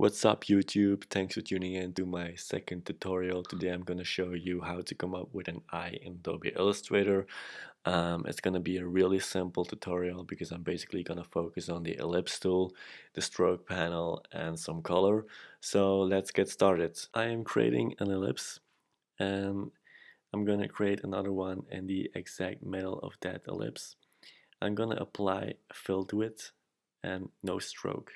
What's up YouTube? Thanks for tuning in to my second tutorial. Today I'm going to show you how to come up with an eye in Adobe Illustrator. It's going to be a really simple tutorial because I'm basically going to focus on the ellipse tool, the stroke panel, and some color. So let's get started. I am creating an ellipse and I'm going to create another one in the exact middle of that ellipse. I'm going to apply a fill to it and no stroke.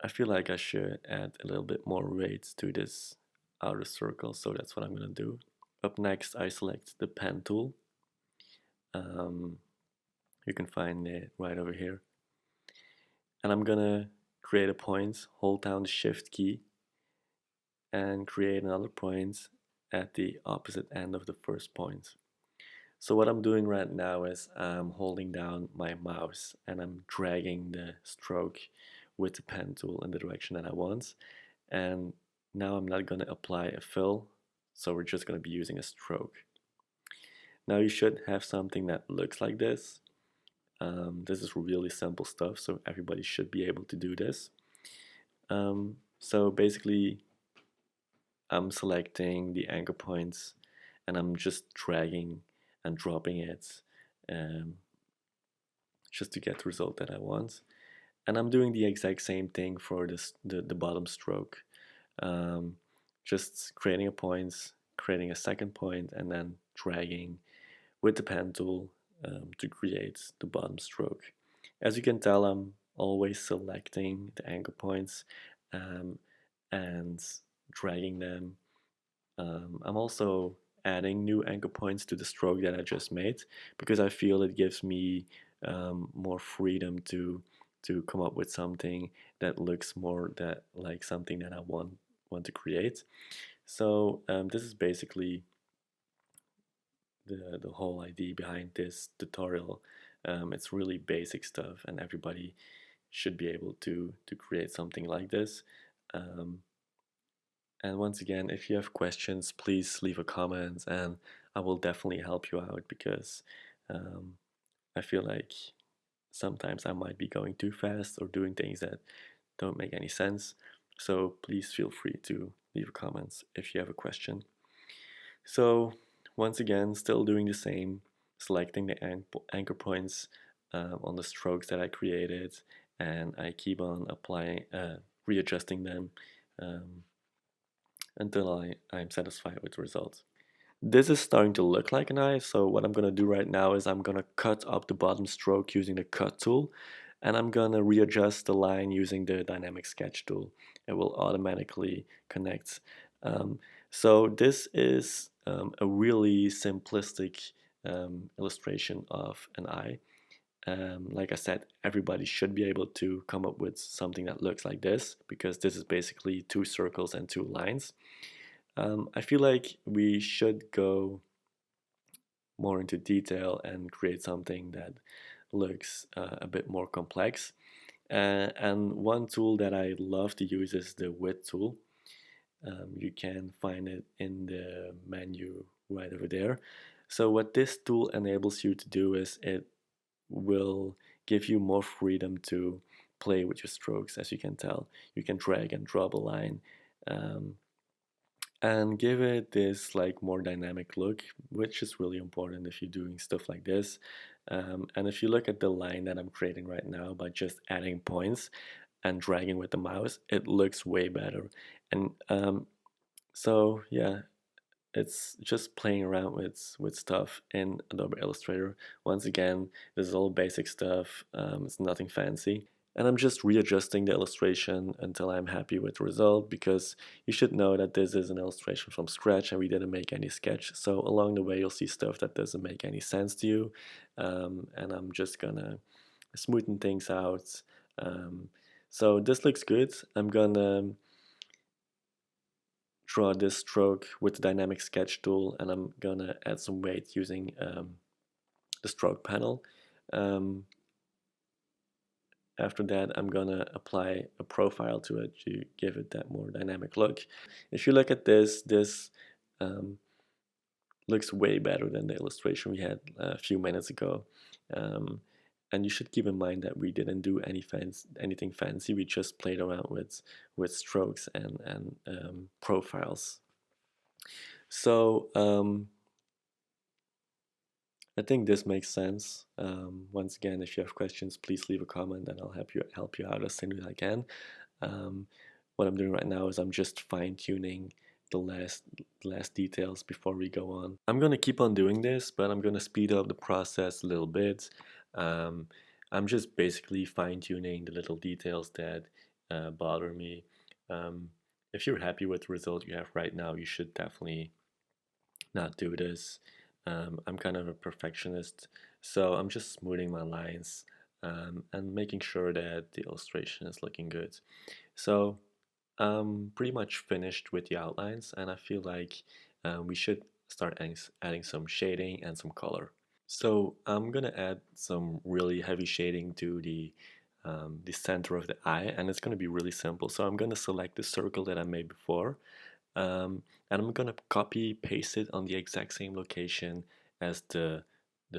I feel like I should add a little bit more weight to this outer circle, so that's what I'm going to do. Up next, I select the pen tool. Um, you can find it right over here. And I'm going to create a point, hold down the shift key, and create another point at the opposite end of the first point. So what I'm doing right now is I'm holding down my mouse and I'm dragging the stroke with the pen tool in the direction that I want. And now I'm not going to apply a fill, so we're just going to be using a stroke. Now you should have something that looks like this. This is really simple stuff, so everybody should be able to do this. So basically, I'm selecting the anchor points and I'm just dragging and dropping it um, just to get the result that I want. And I'm doing the exact same thing for the bottom stroke. Just creating a point, creating a second point, and then dragging with the pen tool to create the bottom stroke. As you can tell, I'm always selecting the anchor points and dragging them. I'm also adding new anchor points to the stroke that I just made because I feel it gives me more freedom to come up with something that looks more that like something that I want to create. So this is basically the whole idea behind this tutorial. It's really basic stuff, and everybody should be able to create something like this. Um, and once again, if you have questions, please leave a comment, and I will definitely help you out because um, I feel like sometimes I might be going too fast or doing things that don't make any sense. So please feel free to leave comments if you have a question. So once again, still doing the same, selecting the anchor points on the strokes that I created, and I keep on applying, readjusting them um, until I'm satisfied with the result. This is starting to look like an eye, so what I'm going to do right now is I'm going to cut up the bottom stroke using the cut tool, and I'm going to readjust the line using the dynamic sketch tool. It will automatically connect. So this is a really simplistic illustration of an eye. Like I said, everybody should be able to come up with something that looks like this because this is basically two circles and two lines. I feel like we should go more into detail and create something that looks a bit more complex. And one tool that I love to use is the width tool. You can find it in the menu right over there. So what this tool enables you to do is it will give you more freedom to play with your strokes. As you can tell, you can drag and drop a line um, and give it this like more dynamic look, which is really important if you're doing stuff like this. And if you look at the line that I'm creating right now by just adding points and dragging with the mouse, it looks way better. And so yeah, it's just playing around with stuff in Adobe Illustrator. Once again, this is all basic stuff. It's nothing fancy. And I'm just readjusting the illustration until I'm happy with the result because you should know that this is an illustration from scratch and we didn't make any sketch. So along the way you'll see stuff that doesn't make any sense to you. And I'm just gonna smoothen things out. So this looks good. I'm gonna draw this stroke with the dynamic sketch tool and I'm gonna add some weight using the stroke panel. After that, I'm gonna apply a profile to it to give it that more dynamic look. If you look at this um, looks way better than the illustration we had a few minutes ago. Um, And you should keep in mind that we didn't do anything fancy. We just played around with strokes and profiles. So I think this makes sense. Once again, if you have questions, please leave a comment, and I'll help you out as soon as I can. Um, what I'm doing right now is I'm just fine-tuning the last details before we go on. I'm gonna keep on doing this, but I'm gonna speed up the process a little bit. Um, I'm just basically fine-tuning the little details that bother me. Um, if you're happy with the result you have right now, you should definitely not do this. I'm kind of a perfectionist, so I'm just smoothing my lines and making sure that the illustration is looking good. So I'm pretty much finished with the outlines, and I feel like we should start adding some shading and some color. So I'm gonna add some really heavy shading to the center of the eye, and it's gonna be really simple. So I'm gonna select the circle that I made before, and I'm gonna copy paste it on the exact same location as the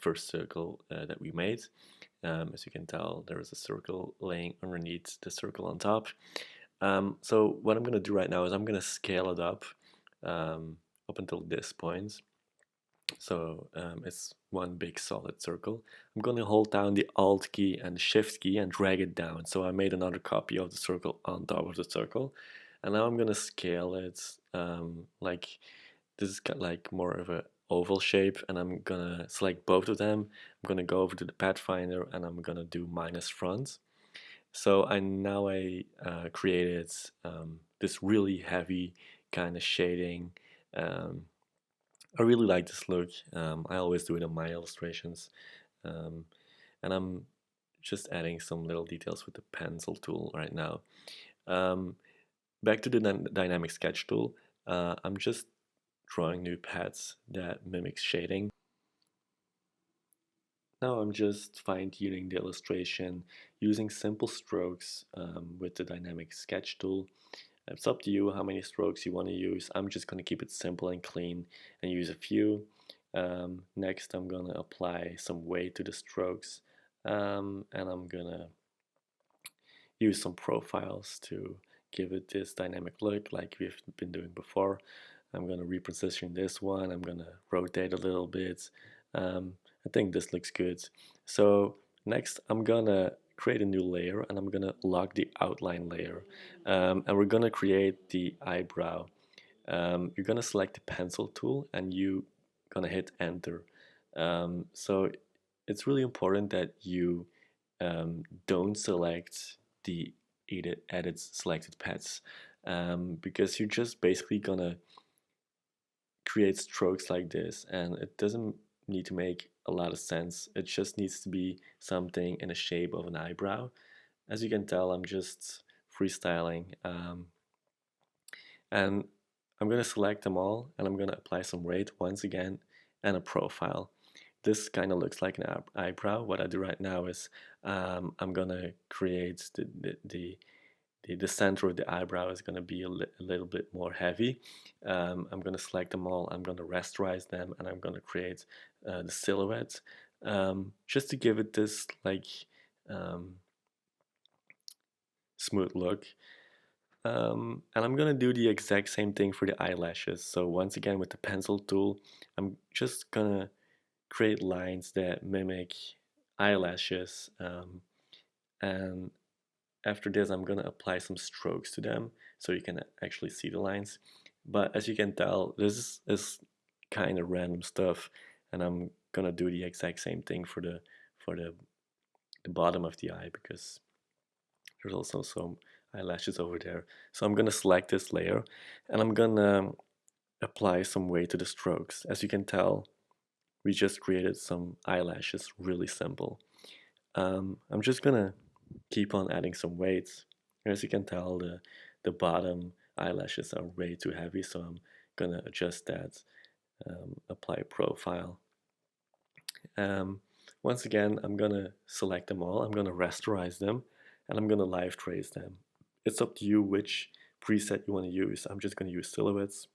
first circle that we made. As you can tell, there is a circle laying underneath the circle on top. So what I'm gonna do right now is I'm gonna scale it up until this point. So it's one big solid circle. I'm gonna hold down the Alt key and the Shift key and drag it down. So I made another copy of the circle on top of the circle. And now I'm gonna scale it like this is kind of like more of a oval shape, and I'm gonna select both of them. I'm gonna go over to the Pathfinder and I'm gonna do minus front. So I created this really heavy kind of shading. Um, I really like this look. I always do it on my illustrations. Um, and I'm just adding some little details with the pencil tool right now. Um, Back to the dynamic sketch tool. I'm just drawing new paths that mimic shading. Now I'm just fine-tuning the illustration using simple strokes with the dynamic sketch tool. It's up to you how many strokes you want to use. I'm just going to keep it simple and clean and use a few. Next, I'm going to apply some weight to the strokes, and I'm going to use some profiles to give it this dynamic look like we've been doing before. I'm going to reposition this one. I'm going to rotate a little bit. I think this looks good. So next I'm going to create a new layer, and I'm going to lock the outline layer. And we're going to create the eyebrow. You're going to select the pencil tool and you're going to hit enter. So it's really important that you don't select the edit selected paths, because you're just basically gonna create strokes like this, and it doesn't need to make a lot of sense. It just needs to be something in the shape of an eyebrow. As you can tell, I'm just freestyling, and I'm gonna select them all, and I'm gonna apply some weight once again and a profile. This kind of looks like an eyebrow. What I do right now is I'm gonna create the center of the eyebrow is gonna be a little bit more heavy. I'm gonna select them all. I'm gonna rasterize them, and I'm gonna create the silhouette just to give it this like um, smooth look. And I'm gonna do the exact same thing for the eyelashes. So once again with the pencil tool, I'm just gonna create lines that mimic eyelashes, and after this I'm gonna apply some strokes to them so you can actually see the lines. But as you can tell, this is kind of random stuff, and I'm gonna do the exact same thing for the bottom of the eye, because there's also some eyelashes over there. So I'm gonna select this layer, and I'm gonna apply some weight to the strokes. As you can tell, we just created some eyelashes, really simple. I'm just gonna keep on adding some weights. As you can tell, the bottom eyelashes are way too heavy, so I'm gonna adjust that, apply profile. Um, Once again, I'm gonna select them all, I'm gonna rasterize them, and I'm gonna live trace them. It's up to you which preset you want to use. I'm just gonna use silhouettes.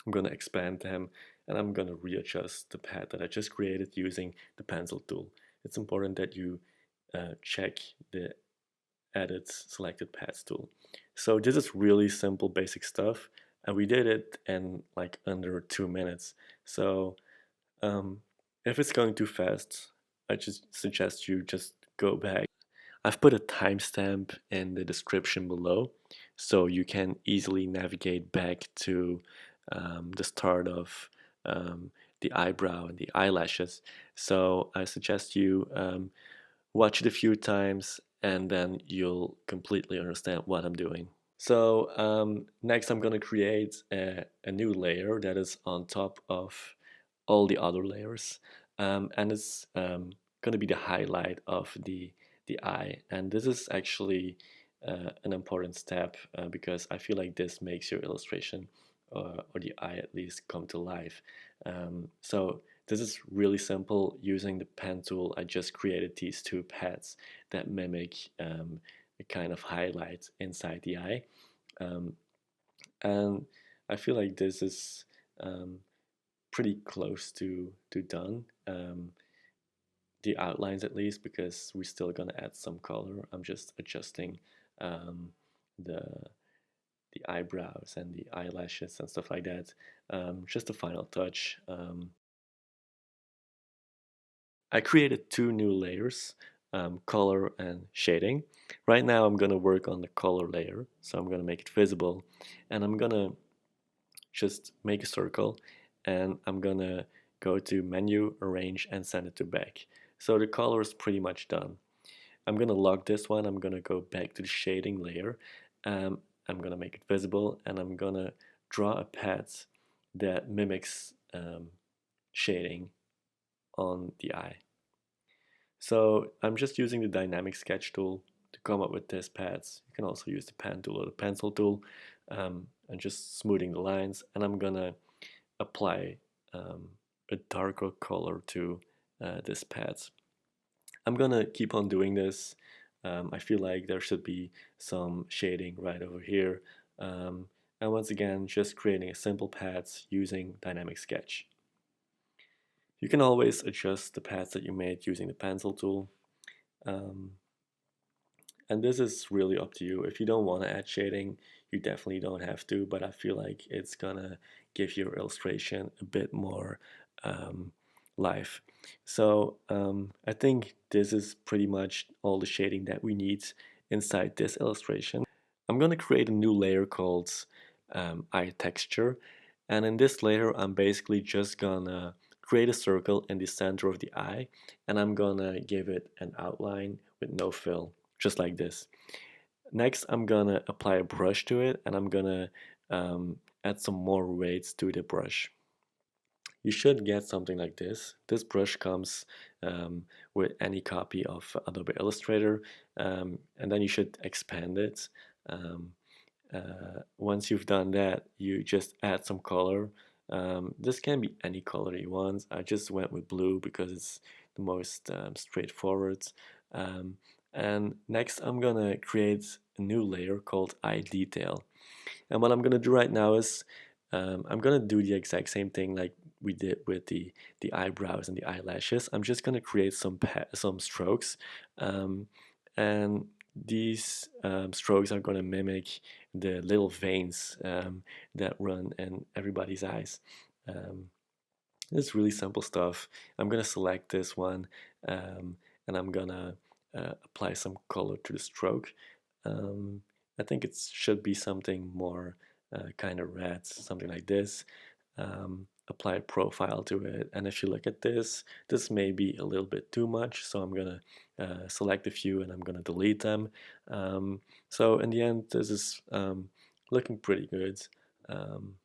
I'm gonna expand them, and I'm gonna readjust the pad that I just created using the pencil tool. it's important that you check the Edit Selected Paths tool. So this is really simple basic stuff, and we did it in like under 2 minutes. So if it's going too fast, I just suggest you just go back. I've put a timestamp in the description below so you can easily navigate back to the start of um, the eyebrow and the eyelashes. So I suggest you watch it a few times and then you'll completely understand what I'm doing. So next I'm going to create a new layer that is on top of all the other layers, and it's going to be the highlight of the eye. And this is actually an important step because I feel like this makes your illustration or the eye at least come to life. So this is really simple. Using the pen tool, I just created these two pads that mimic a kind of highlight inside the eye. Um, and I feel like this is pretty close to done. The outlines at least, because we're still gonna add some color. I'm just adjusting um, the the eyebrows and the eyelashes and stuff like that. Just a final touch. I created two new layers, color and shading. Right now I'm gonna work on the color layer, so I'm gonna make it visible, and I'm gonna just make a circle, and I'm gonna go to menu, arrange, and send it to back. So the color is pretty much done. I'm gonna lock this one. I'm gonna go back to the shading layer. I'm gonna make it visible, and I'm gonna draw a path that mimics shading on the eye. So I'm just using the dynamic sketch tool to come up with this paths. You can also use the pen tool or the pencil tool, and just smoothing the lines. And I'm gonna apply a darker color to this path. I'm gonna keep on doing this. I feel like there should be some shading right over here. And once again, just creating a simple path using dynamic sketch. You can always adjust the paths that you made using the pencil tool. Um, and this is really up to you. If you don't want to add shading, you definitely don't have to, but I feel like it's gonna give your illustration a bit more um, life. So I think this is pretty much all the shading that we need inside this illustration. I'm gonna create a new layer called eye texture, and in this layer I'm basically just gonna create a circle in the center of the eye, and I'm gonna give it an outline with no fill, just like this. Next, I'm gonna apply a brush to it, and I'm gonna add some more weights to the brush. You should get something like this. This brush comes with any copy of Adobe Illustrator, and then you should expand it. Um, Once you've done that, you just add some color. This can be any color you want. I just went with blue because it's the most straightforward. Um, and next I'm gonna create a new layer called eye detail. And what I'm gonna do right now is I'm gonna do the exact same thing like we did with the eyebrows and the eyelashes. I'm just gonna create some strokes, um, and these strokes are gonna mimic the little veins that run in everybody's eyes. Um, it's really simple stuff. I'm gonna select this one, and I'm gonna apply some color to the stroke. Um, I think it should be something more kind of red, something like this. Apply a profile to it, and if you look at this may be a little bit too much, so I'm gonna select a few and I'm gonna delete them. So in the end, this is looking pretty good. Um,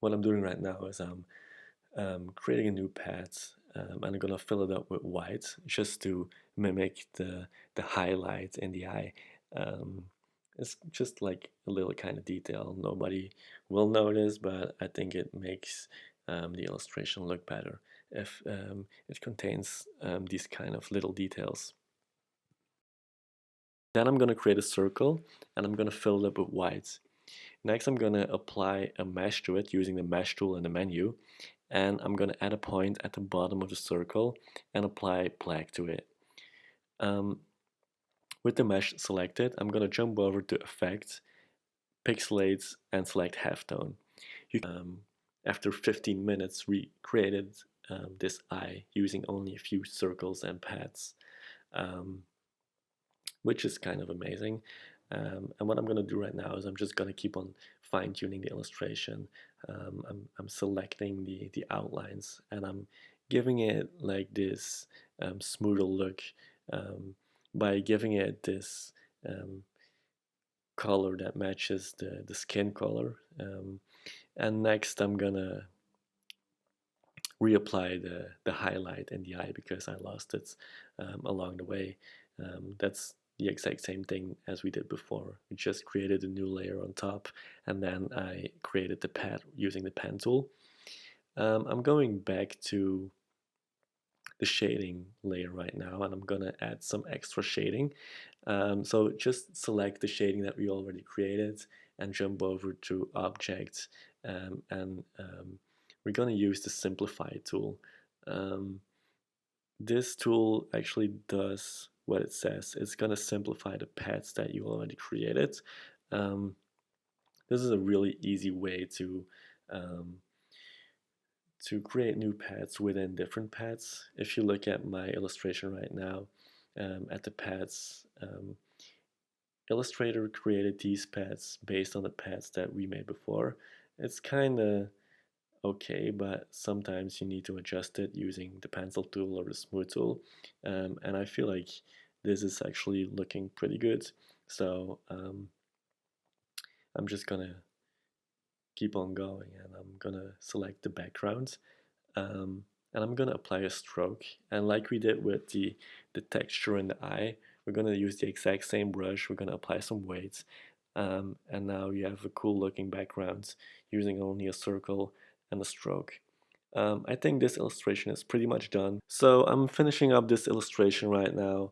what I'm doing right now is creating a new pad, and I'm gonna fill it up with white just to mimic the highlight in the eye. Um, it's just like a little kind of detail. Nobody will notice, but I think it makes the illustration look better if it contains these kind of little details. Then I'm gonna create a circle and I'm gonna fill it up with white. Next, I'm gonna apply a mesh to it using the mesh tool in the menu. and I'm gonna add a point at the bottom of the circle and apply black to it. Um, with the mesh selected, I'm gonna jump over to Effects, Pixelate, and select Halftone. After 15 minutes, we created this eye using only a few circles and paths, which is kind of amazing. And what I'm going to do right now is I'm just going to keep on fine-tuning the illustration. I'm selecting the outlines, and I'm giving it like this smoother look by giving it this color that matches the skin color. And next I'm gonna reapply the highlight in the eye because I lost it along the way. That's the exact same thing as we did before. We just created a new layer on top, and then I created the pad using the pen tool. I'm going back to the shading layer right now, and I'm gonna add some extra shading. So just select the shading that we already created and jump over to Object, and we're gonna use the Simplify tool. This tool actually does what it says. It's gonna simplify the paths that you already created. This is a really easy way um, to create new paths within different paths. If you look at my illustration right now, at the paths, Illustrator created these paths based on the paths that we made before. It's kind of okay, but sometimes you need to adjust it using the pencil tool or the smooth tool. And I feel like this is actually looking pretty good. So I'm just gonna keep on going, and I'm gonna select the background, and I'm gonna apply a stroke. And like we did with the texture in the eye, we're gonna use the exact same brush. We're gonna apply some weights, and now you have a cool looking background using only a circle and a stroke. I think this illustration is pretty much done. So I'm finishing up this illustration right now.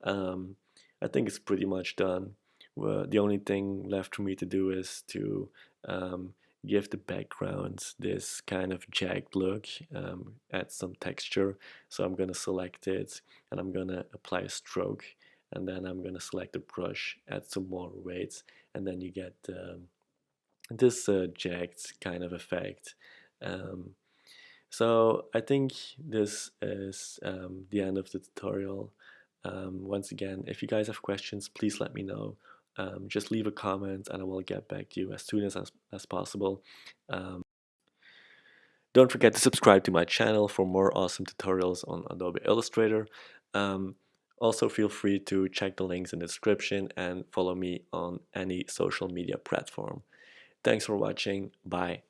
Um, I think it's pretty much done. Well, the only thing left for me to do is to um, give the background this kind of jagged look, add some texture. So I'm going to select it, and I'm going to apply a stroke, and then I'm going to select a brush, add some more weight, and then you get this jagged kind of effect. Um, so I think this is the end of the tutorial. Once again, if you guys have questions, please let me know. Just leave a comment and I will get back to you as soon as possible. Um, don't forget to subscribe to my channel for more awesome tutorials on Adobe Illustrator. Um, also feel free to check the links in the description and follow me on any social media platform. Thanks for watching. Bye.